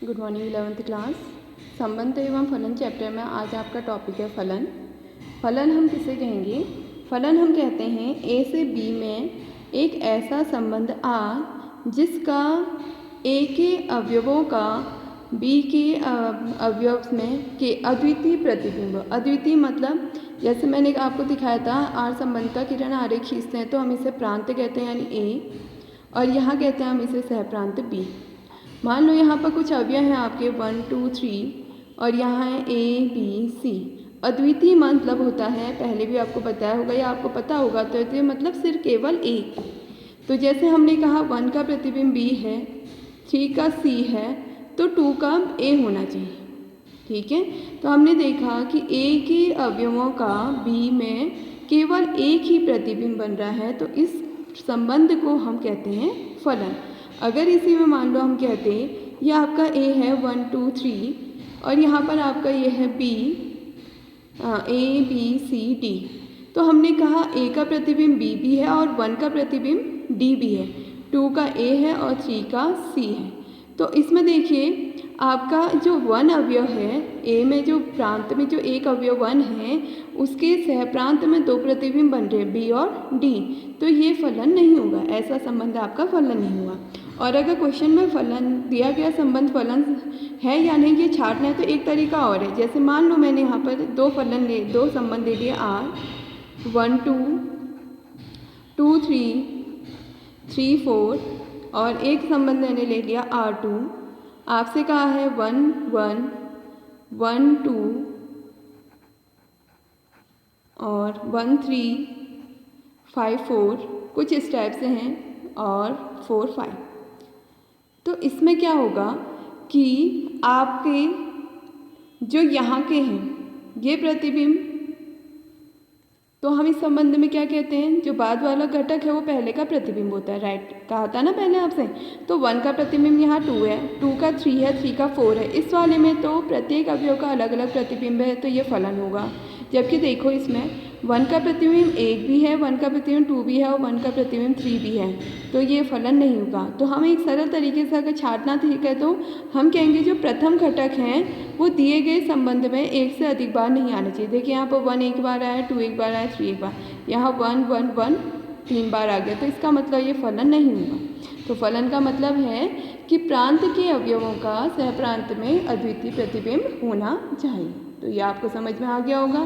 Good morning 11th class. संबंध एवं फलन चैप्टर में आज आपका टॉपिक है फलन। फलन हम किसे कहेंगे? फलन हम कहते हैं ए से बी में एक ऐसा संबंध आ जिसका ए के अवयवों का बी के अवयव में के अद्वितीय प्रतिबिंब। अद्वितीय मतलब जैसे मैंने आपको दिखाया था आर संबंध का किरण आरेख खींचते हैं तो हम इसे प्रांत कहते हैं यानी ए, और यहाँ कहते हैं हम इसे सहप्रांत बी। मान लो यहाँ पर कुछ अवयव हैं आपके 1 2 3 और यहाँ है ए बी सी। अद्वितीय मतलब होता है, पहले भी आपको बताया होगा या आपको पता होगा, तो ये मतलब सिर्फ केवल एक। तो जैसे हमने कहा 1 का प्रतिबिंब बी है, 3 का सी है, तो 2 का ए होना चाहिए। ठीक है, तो हमने देखा कि ए के अवयवों का बी में केवल एक ही प्रतिबिंब बन रहा है, तो इस संबंध को हम कहते हैं फलन। अगर इसी में मान लो हम कहते ये आपका ए है 1 2 3 और यहाँ पर आपका ये है B, A B C D, तो हमने कहा ए का प्रतिबिंब बी भी है और 1 का प्रतिबिंब डी भी है, 2 का ए है और 3 का सी है। तो इसमें देखिए आपका जो 1 अवयव है ए में, जो प्रांत में जो एक अवयव 1 है, उसके सहप्रांत में 2 प्रतिबिंब बन रहे हैं बी और डी, तो ये फलन नहीं होगा, ऐसा संबंध आपका फलन नहीं हुआ। और अगर क्वेश्चन में फलन दिया गया संबंध फलन है या नहीं ये छांटना है तो एक तरीका और है। जैसे मान लो मैंने यहाँ पर दो संबंध ले लिए आर 1 2 2 3 3 4 और एक संबंध मैंने ले लिया R2। आपसे कहा है 1 1 1 2 और 1 3 5 4, कुछ इस टाइप से हैं, और 4 5। तो इसमें क्या होगा कि आपके जो यहाँ के हैं ये प्रतिबिंब, तो हम इस संबंध में क्या कहते हैं, जो बाद वाला घटक है वो पहले का प्रतिबिंब होता है। राइट, कहा था ना पहले आपसे। तो 1 का प्रतिबिंब यहाँ 2 है, 2 का 3 है, 3 का 4 है। इस वाले में तो प्रत्येक अवयव का अलग अलग प्रतिबिंब है, तो ये फलन होगा। जबकि देखो इसमें 1 का प्रतिबिंब 1 भी है, 1 का प्रतिबिंब 2 भी है और 1 का प्रतिबिंब 3 भी है, तो ये फलन नहीं होगा। तो हम एक सरल तरीके से अगर छांटना ठीक है तो हम कहेंगे जो प्रथम घटक हैं वो दिए गए संबंध में एक से अधिक बार नहीं आना चाहिए। देखिए यहाँ पर 1 एक बार आया, 2 एक बार आया, 3 एक बार, यहाँ 1 1 1 3 बार आ गया, तो इसका मतलब ये फलन नहीं होगा। तो फलन का मतलब है कि प्रांत के अवयवों का सहप्रांत में अद्वितीय प्रतिबिंब होना चाहिए। तो ये आपको समझ में आ गया होगा।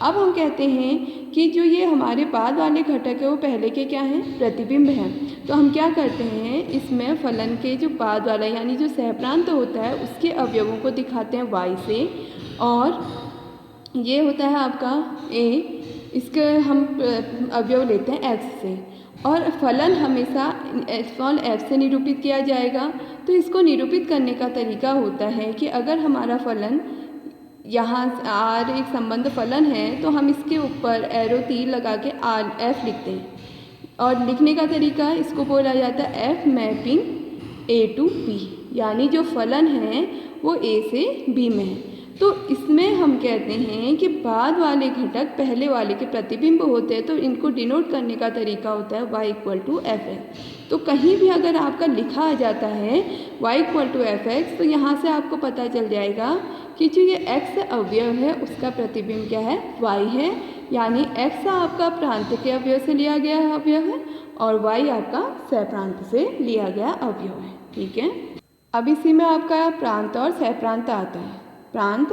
अब हम कहते हैं कि जो ये हमारे बाद वाले घटक है वो पहले के क्या हैं, प्रतिबिंब हैं। तो हम क्या करते हैं, इसमें फलन के जो बाद वाला यानी जो सहप्रांत होता है उसके अवयवों को दिखाते हैं y से, और ये होता है आपका a, इसके हम अवयव लेते हैं x से, और फलन हमेशा स्मॉल f से निरूपित किया जाएगा। तो इसको निरूपित करने का तरीका होता है कि अगर हमारा फलन यहाँ आर एक संबंध फलन है तो हम इसके ऊपर एरो तीर लगा के आर एफ लिखते हैं, और लिखने का तरीका इसको बोला जाता है F mapping A to B, यानी जो फलन है वो ए से बी में है। तो इसमें हम कहते हैं कि बाद वाले घटक पहले वाले के प्रतिबिंब होते हैं, तो इनको डिनोट करने का तरीका होता है y = fx। तो कहीं भी अगर आपका लिखा आ जाता है y = fx, तो यहाँ से आपको पता चल जाएगा कि जो ये x अवयव है उसका प्रतिबिंब क्या है, y है, यानी x आपका प्रांत के अवयव से लिया गया अवयव है और y आपका सहप्रांत से लिया गया अवयव है। ठीक है, अब इसी में आपका प्रांत और सहप्रांत आता है। प्रांत,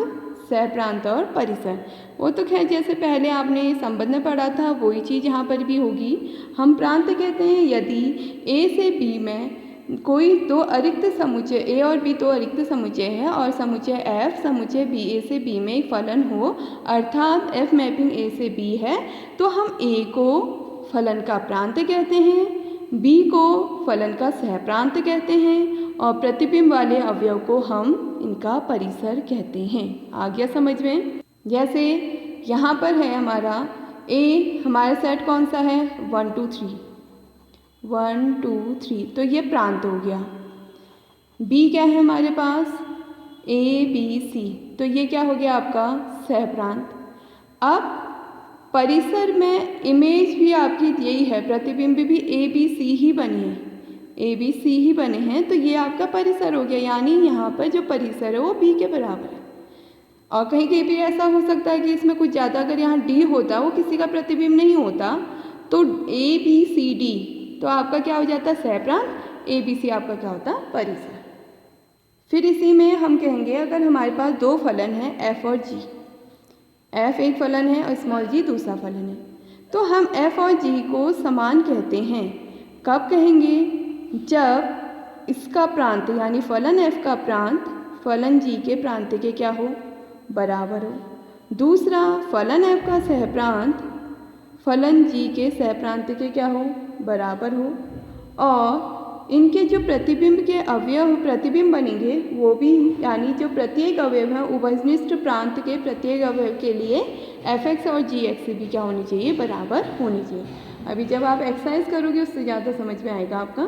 सहप्रांत और परिसर, वो तो खैर जैसे पहले आपने संबंध में पढ़ा था वही चीज़ यहाँ पर भी होगी। हम प्रांत कहते हैं यदि ए से बी में कोई दो अरिक्त समुच्चय ए और बी दो अरिक्त समुच्चय है और समुच्चय एफ समुच्चय बी ए से बी में एक फलन हो, अर्थात एफ मैपिंग ए से बी है, तो हम ए को फलन का प्रांत कहते हैं, बी को फलन का सहप्रांत कहते हैं, और प्रतिबिंब वाले अवयव को हम इनका परिसर कहते हैं। आ गया समझ में? जैसे यहाँ पर है हमारा ए, हमारा सेट कौन सा है, 1 2 3 1 2 3, तो ये प्रांत हो गया। बी क्या है हमारे पास, ए बी सी, तो ये क्या हो गया आपका सहप्रांत। अब परिसर में इमेज भी आपकी यही है, प्रतिबिंब भी ए बी सी ही बनी है, ए बी सी ही बने हैं, तो ये आपका परिसर हो गया, यानी यहाँ पर जो परिसर है वो बी के बराबर है। और कहीं कहीं भी ऐसा हो सकता है कि इसमें कुछ ज़्यादा, अगर यहाँ डी होता वो किसी का प्रतिबिंब नहीं होता, तो ए बी सी डी तो आपका क्या हो जाता सहप्रांत, ए बी सी आपका क्या होता परिसर। फिर इसी में हम कहेंगे अगर हमारे पास दो फलन हैं एफ और जी, एफ एक फलन है और स्मॉल जी दूसरा फलन है, तो हम एफ और जी को समान कहते हैं। कब कहेंगे, जब इसका प्रांत यानी फलन एफ का प्रांत फलन जी के प्रांत के क्या हो, बराबर हो। दूसरा, फलन एफ का सहप्रांत फलन जी के सहप्रांत के क्या हो, बराबर हो। और इनके जो प्रतिबिंब के अवयव प्रतिबिंब बनेंगे वो भी, यानी जो प्रत्येक अवयव है उभयनिष्ठ प्रांत के प्रत्येक अवयव के लिए एफ एक्स और जी एक्स भी क्या होनी चाहिए, बराबर होनी चाहिए। अभी जब आप एक्सरसाइज करोगे उससे ज़्यादा समझ में आएगा आपका।